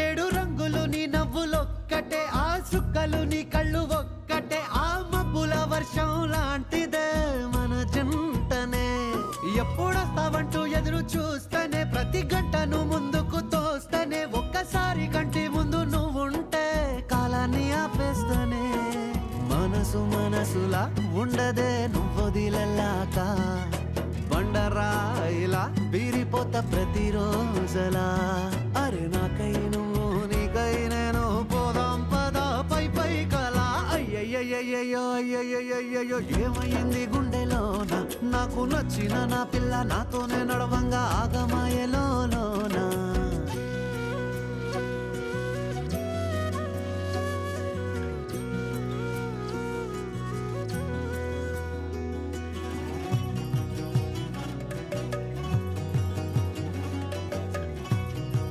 ఏడు రంగులు నీ నవ్వులొక్కటే, ఆ సుక్కలు నీ కళ్ళు ఒక్కటే, ఆ మబ్బుల వర్షం లాంటిదే మన జంటనే. ఎప్పుడొస్తావంటూ ఎదురు చూస్తేనే, ప్రతి గంటను ముందుకు తోస్తేనే, ఒక్కసారి కంటి ముందు నువ్వుంటే కాలాన్ని ఆపేస్తనే. మనసు మనసులా ఉండదే నువ్వొదిలెళ్ళాక, బండరాయిలా వీరిపోత ప్రతిరోజలా. అరే నాకై నువ్వు నీకై నేను పోదాం పదా పై పై కలా. అయ్యయ్యయ్యయ్యో అయ్యయ్యయ్యో ఏమైంది గుండెలోన, నాకు నచ్చిన నా పిల్ల నాతోనే నడవంగా ఆగమాయలోన.